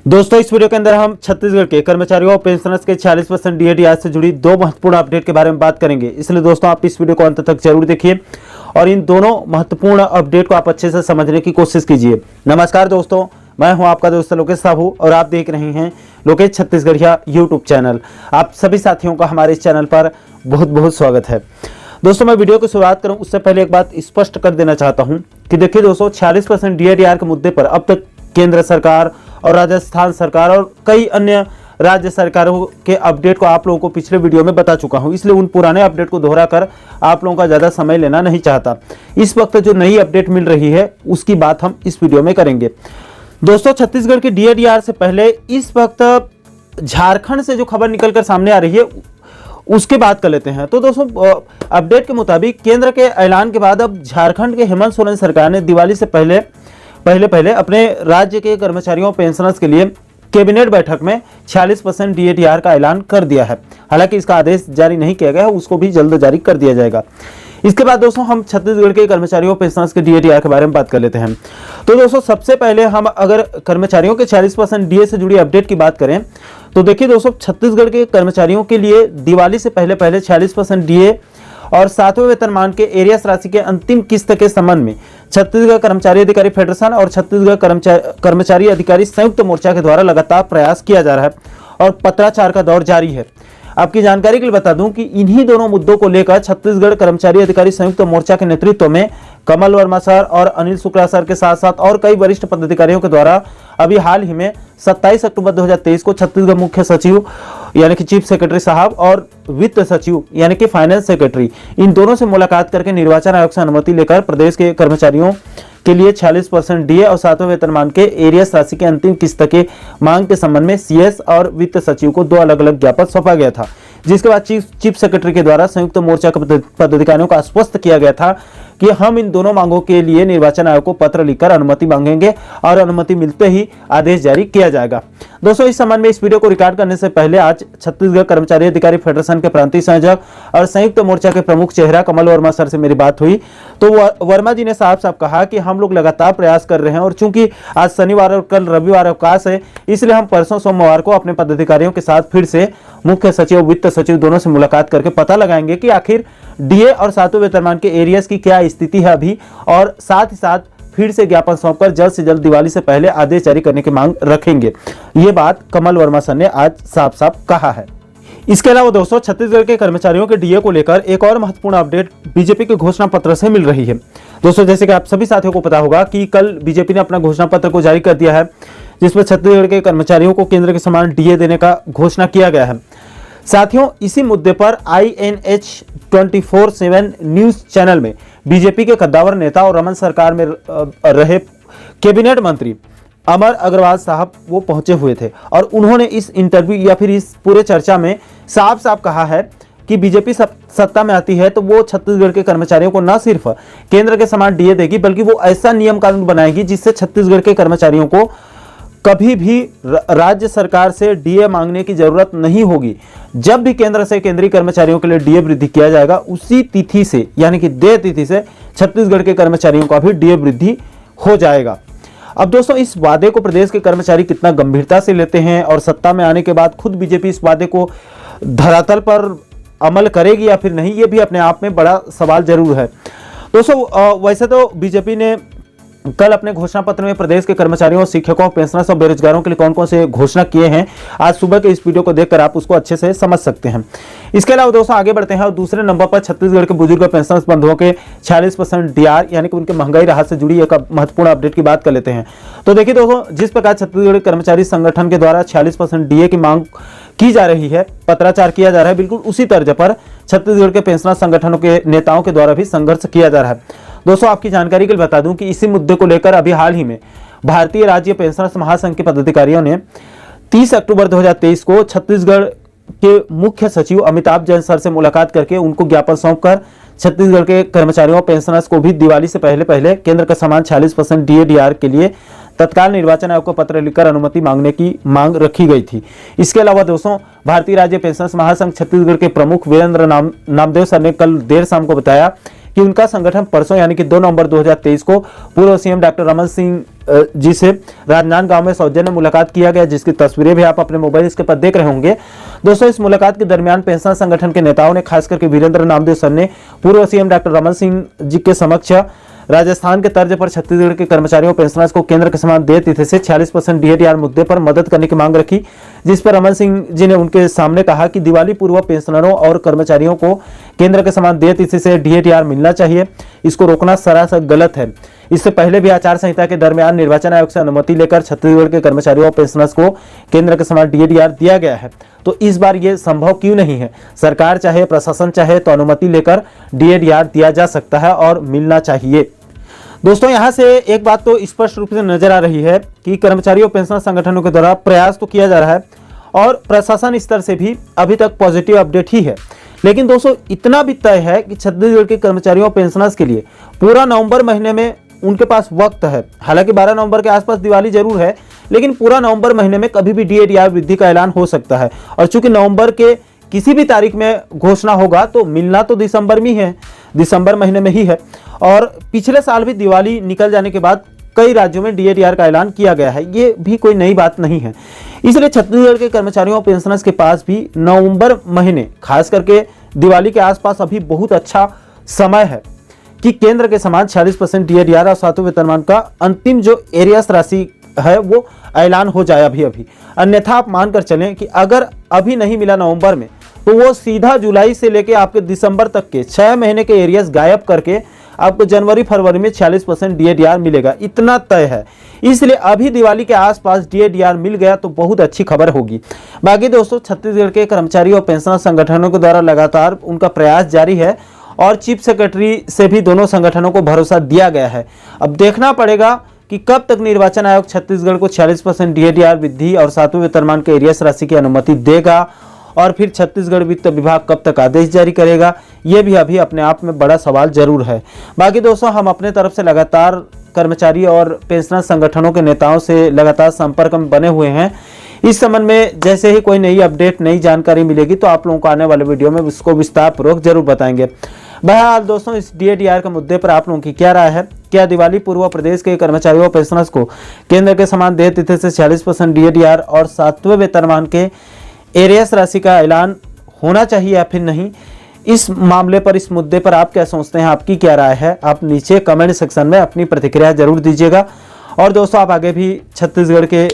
दोस्तों इस वीडियो के अंदर हम छत्तीसगढ़ के कर्मचारियों और पेंशनर्स के 40% डीए से जुड़ी दो महत्वपूर्ण अपडेट के बारे में बात करेंगे। इसलिए दोस्तों आप इस वीडियो को अंत तक जरूर देखिए और इन दोनों महत्वपूर्ण अपडेट को आप अच्छे से समझने की कोशिश कीजिए। नमस्कार दोस्तों, मैं हूं आपका दोस्त लोकेश साहू और आप देख रहे हैं लोकेश छत्तीसगढ़िया यूट्यूब चैनल। आप सभी साथियों का हमारे इस चैनल पर बहुत बहुत स्वागत है। दोस्तों मैं वीडियो की शुरुआत करूं उससे पहले एक बात स्पष्ट कर देना चाहता हूं कि देखिए दोस्तों 40% डीए के मुद्दे पर अब तक केंद्र सरकार और राजस्थान सरकार और कई अन्य राज्य सरकारों के अपडेट को आप लोगों को पिछले वीडियो में बता चुका हूं, इसलिए उन पुराने अपडेट को दोहराकर आप लोगों का ज़्यादा समय लेना नहीं चाहता। इस वक्त जो नई अपडेट मिल रही है उसकी बात हम इस वीडियो में करेंगे। दोस्तों छत्तीसगढ़ के डीए से पहले इस वक्त झारखंड से जो खबर निकलकर सामने आ रही है उसकी बात कर लेते हैं। तो दोस्तों अपडेट के मुताबिक केंद्र के ऐलान के बाद अब झारखंड के हेमंत सोरेन सरकार ने दिवाली से पहले अपने राज्य के कर्मचारियों पेंशनर्स के लिए कैबिनेट बैठक में 40% डीए का ऐलान कर दिया है। हालांकि इसका आदेश जारी नहीं किया गया है, उसको भी जल्द जारी कर दिया जाएगा। इसके बाद दोस्तों हम छत्तीसगढ़ के कर्मचारियों पेंशनर्स के डीए के बारे में बात कर लेते हैं। तो दोस्तों सबसे पहले हम अगर कर्मचारियों के 40% डीए से जुड़ी अपडेट की बात करें तो देखिए दोस्तों छत्तीसगढ़ के कर्मचारियों के लिए दिवाली से पहले 40% डीए और 7वें वेतनमान के एरियस राशि के अंतिम किस्त के संबंध में छत्तीसगढ़ कर्मचारी अधिकारी फेडरेशन और छत्तीसगढ़ कर्मचारी अधिकारी संयुक्त मोर्चा के द्वारा लगातार प्रयास किया जा रहा है और पत्राचार का दौर जारी है। आपकी जानकारी के लिए बता दूं कि इन्हीं दोनों मुद्दों को लेकर छत्तीसगढ़ कर्मचारी अधिकारी संयुक्त मोर्चा के नेतृत्व में कमल वर्मा सर और अनिल शुक्ला सर के साथ साथ और कई वरिष्ठ पदाधिकारियों के द्वारा अभी हाल ही में 27 अक्टूबर 2023 को छत्तीसगढ़ मुख्य सचिव यानी कि चीफ सेक्रेटरी साहब और वित्त सचिव यानी कि फाइनेंस सेक्रेटरी इन दोनों से मुलाकात करके निर्वाचन आयोग से अनुमति लेकर प्रदेश के कर्मचारियों के लिए 40% डीए और 7वें वेतनमान के एरियस राशि के अंतिम किस्त के मांग के संबंध में सीएस और वित्त सचिव को दो अलग अलग ज्ञापन सौंपा गया था, जिसके बाद चीफ सेक्रेटरी के द्वारा संयुक्त मोर्चा के पदाधिकारियों को आश्वस्त किया गया था कि हम इन दोनों मांगों के लिए निर्वाचन आयोग को पत्र लिखकर अनुमति मांगेंगे और अनुमति मिलते ही आदेश जारी किया जाएगा। दोस्तों इस संबंध में इस वीडियो को रिकॉर्ड करने से पहले आज छत्तीसगढ़ कर्मचारी अधिकारी फेडरेशन के प्रांतीय संयोजक और संयुक्त मोर्चा के प्रमुख चेहरा कमल वर्मा सर से मेरी बात हुई तो वर्मा जी ने साफ साफ कहा कि हम लोग लगातार प्रयास कर रहे हैं और चूंकि आज शनिवार और कल रविवार अवकाश है इसलिए हम परसों सोमवार को अपने पदाधिकारियों के साथ फिर से मुख्य सचिव वित्त सचिव दोनों से मुलाकात करके पता लगाएंगे कि आखिर डीए और 7वें वेतनमान के एरियस की क्या स्थिति है अभी, और साथ ही साथ फिर से ज्ञापन सौंपकर जल्द से जल्द दिवाली से पहले आदेश जारी करने की मांग रखेंगे। ये बात कमल वर्मा सर ने आज साफ साफ कहा है। इसके अलावा दोस्तों छत्तीसगढ़ के कर्मचारियों के डीए को लेकर एक और महत्वपूर्ण अपडेट बीजेपी के घोषणा पत्र से मिल रही है। दोस्तों जैसे कि आप सभी साथियों को पता होगा कि कल बीजेपी ने अपना घोषणा पत्र को जारी कर दिया है, जिसमें छत्तीसगढ़ के कर्मचारियों को केंद्र के समान डीए देने का घोषणा किया गया है। साथियों इसी मुद्दे पर INH 24/7 न्यूज चैनल में बीजेपी के कद्दावर नेता और रमन सरकार में रहे कैबिनेट मंत्री अमर अग्रवाल साहब वो पहुंचे हुए थे और उन्होंने इस इंटरव्यू या फिर इस पूरे चर्चा में साफ साफ कहा है कि बीजेपी सत्ता में आती है तो वो छत्तीसगढ़ के कर्मचारियों को न सिर्फ केंद्र के समान डीए देगी बल्कि वो ऐसा नियम कानून बनाएगी जिससे छत्तीसगढ़ के कर्मचारियों को कभी भी राज्य सरकार से डीए मांगने की जरूरत नहीं होगी। जब भी केंद्र से केंद्रीय कर्मचारियों के लिए डीए वृद्धि किया जाएगा उसी तिथि से यानी कि देय तिथि से छत्तीसगढ़ के कर्मचारियों का भी डीए वृद्धि हो जाएगा। अब दोस्तों इस वादे को प्रदेश के कर्मचारी कितना गंभीरता से लेते हैं और सत्ता में आने के बाद खुद बीजेपी इस वादे को धरातल पर अमल करेगी या फिर नहीं, ये भी अपने आप में बड़ा सवाल जरूर है। दोस्तों वैसे तो बीजेपी ने कल अपने घोषणा पत्र में प्रदेश के कर्मचारियों, शिक्षकों, पेंशनर्स और बेरोजगारों के लिए कौन कौन से घोषणा किए हैं आज सुबह के इस वीडियो को देखकर आप उसको अच्छे से समझ सकते हैं। इसके अलावा दोस्तों आगे बढ़ते हैं और दूसरे नंबर पर छत्तीसगढ़ के बुजुर्ग पेंशनर्स बंधुओं के 40% डीआर यानी कि उनके महंगाई राहत से जुड़ी एक महत्वपूर्ण अपडेट की बात कर लेते हैं। तो देखिए दोस्तों जिस प्रकार छत्तीसगढ़ कर्मचारी संगठन के द्वारा 40% डीए की मांग की जा रही है, पत्राचार किया जा रहा है, बिल्कुल उसी तर्ज पर छत्तीसगढ़ के पेंशनर संगठनों के नेताओं के द्वारा भी संघर्ष किया जा रहा है। दोस्तों आपकी जानकारी के लिए बता दूं कि इसी मुद्दे को लेकर अभी हाल ही में भारतीय राज्य पेंशनर्स महासंघ के पदाधिकारियों ने 30 अक्टूबर 2023 को छत्तीसगढ़ के मुख्य सचिव अमिताभ जैन सर से मुलाकात करके उनको ज्ञापन सौंपकर छत्तीसगढ़ के कर्मचारियों पेंशनर्स को भी दिवाली से पहले केंद्र का समान 40% डीए के लिए तत्काल निर्वाचन आयोग को पत्र लिखकर अनुमति मांगने की मांग रखी गई थी। इसके अलावा दोस्तों भारतीय राज्य पेंशनर्स महासंघ छत्तीसगढ़ के प्रमुख वीरेंद्र नामदेव सर ने कल देर शाम को बताया कि उनका संगठन परसों यानी कि 2 नवंबर 2023 को पूर्व सीएम डॉक्टर रमन सिंह जी से राजनांदगांव में सौजन्य मुलाकात किया गया, जिसकी तस्वीरें भी आप अपने मोबाइल के पर देख रहे होंगे। दोस्तों, इस मुलाकात के दरमियान पेंशनर संगठन के नेताओं ने खास करके वीरेंद्र नामदेव सर ने पूर्व सीएम डॉक्टर रमन सिंह जी के समक्ष राजस्थान के तर्ज पर छत्तीसगढ़ के कर्मचारियों और पेंशनर्स को केंद्र के समान देय तिथि से 46% डीएडीआर मुद्दे पर मदद करने की मांग रखी, जिस पर रमन सिंह जी ने उनके सामने कहा कि दिवाली पूर्व पेंशनरों और कर्मचारियों को केंद्र के समान देय तिथि से डीएडीआर मिलना चाहिए। इसको रोकना सरासर गलत है। इससे पहले भी आचार संहिता के दरमियान निर्वाचन आयोग से अनुमति लेकर छत्तीसगढ़ के कर्मचारियों और पेंशनर्स को केंद्र के समान डीएडीआर दिया गया है, तो इस बार ये संभव क्यों नहीं है? सरकार चाहे, प्रशासन चाहे तो अनुमति लेकर डीएडीआर दिया जा सकता है और मिलना चाहिए। दोस्तों, यहां से एक बात तो स्पष्ट रूप से नजर आ रही है कि कर्मचारियों और पेंशनर संगठनों के द्वारा प्रयास तो किया जा रहा है और प्रशासन स्तर से भी अभी तक पॉजिटिव अपडेट ही है। लेकिन दोस्तों, इतना भी तय है कि छत्तीसगढ़ के कर्मचारियों और पेंशनर्स के लिए पूरा नवंबर महीने में उनके पास वक्त है। हालांकि 12 नवंबर के आसपास दिवाली जरूर है, लेकिन पूरा नवंबर महीने में कभी भी डीएडीआर वृद्धि का ऐलान हो सकता है। और चूंकि नवंबर के किसी भी तारीख में घोषणा होगा तो मिलना तो दिसंबर में ही है, दिसंबर महीने में ही है। और पिछले साल भी दिवाली निकल जाने के बाद कई राज्यों में डीएडीआर का ऐलान किया गया है, ये भी कोई नई बात नहीं है। इसलिए छत्तीसगढ़ के कर्मचारियों और पेंशनर्स के पास भी नवंबर महीने, खास करके दिवाली के आसपास अभी बहुत अच्छा समय है कि केंद्र के समान 46% डीएडीआर और 7वें वेतनमान का अंतिम जो एरियस राशि है वो ऐलान हो जाए अभी। अन्यथा आप मानकर चलें कि अगर अभी नहीं मिला नवंबर में, तो वो सीधा जुलाई से लेके आपके दिसंबर तक के 6 महीने के एरियस गायब करके आपको जनवरी फरवरी में 46% डीएडीआर मिलेगा, इतना तय है। इसलिए अभी दिवाली के आसपास डीएडीआर मिल गया तो बहुत अच्छी खबर होगी। बाकी दोस्तों, छत्तीसगढ़ के कर्मचारी और पेंशनर संगठनों के द्वारा लगातार उनका प्रयास जारी है और चीफ सेक्रेटरी से भी दोनों संगठनों को भरोसा दिया गया है। अब देखना पड़ेगा कि कब तक निर्वाचन आयोग छत्तीसगढ़ को 46% डीएडीआर वृद्धि और 7वें वेतनमान के एरियस राशि की अनुमति देगा और फिर छत्तीसगढ़ वित्त विभाग कब तक आदेश जारी करेगा, ये भी अभी अपने आप में बड़ा सवाल जरूर है। बाकी दोस्तों, हम अपने तरफ से लगातार कर्मचारी और पेंशनर संगठनों के नेताओं से लगातार संपर्क में बने हुए हैं। इस संबंध में जैसे ही कोई नई अपडेट, नई जानकारी मिलेगी तो आप लोगों को आने वाले वीडियो में उसको विस्तार पूर्वक जरूर बताएंगे। बहरहाल दोस्तों, इस डीएडीआर के मुद्दे पर आप लोगों की क्या राय है? क्या दिवाली पूर्व प्रदेश के कर्मचारियों और पेंशनर्स को केंद्र के समान देय तिथि से 46% डीएडीआर और 7वें वेतनमान के एरियस राशि का ऐलान होना चाहिए या फिर नहीं? इस मामले पर, इस मुद्दे पर आप क्या सोचते हैं? आपकी क्या राय है? आप नीचे कमेंट सेक्शन में अपनी प्रतिक्रिया जरूर दीजिएगा। और दोस्तों, आप आगे भी छत्तीसगढ़ के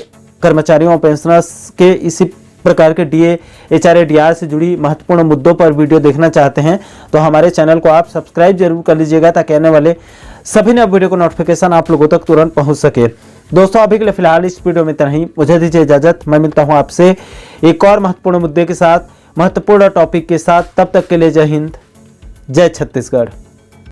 कर्मचारियों और पेंशनर्स के इसी प्रकार के डीएडीआर से जुड़ी महत्वपूर्ण मुद्दों पर वीडियो देखना चाहते हैं तो हमारे चैनल को आप सब्सक्राइब जरूर कर लीजिएगा, ताकि आने वाले सभी नए वीडियो को नोटिफिकेशन आप लोगों तक तुरंत पहुंच सके। दोस्तों, अभी के लिए फिलहाल इस वीडियो में इतना ही। मुझे दीजिए इजाजत। मैं मिलता हूं आपसे एक और महत्वपूर्ण मुद्दे के साथ, महत्वपूर्ण टॉपिक के साथ। तब तक के लिए जय हिंद, जय छत्तीसगढ़।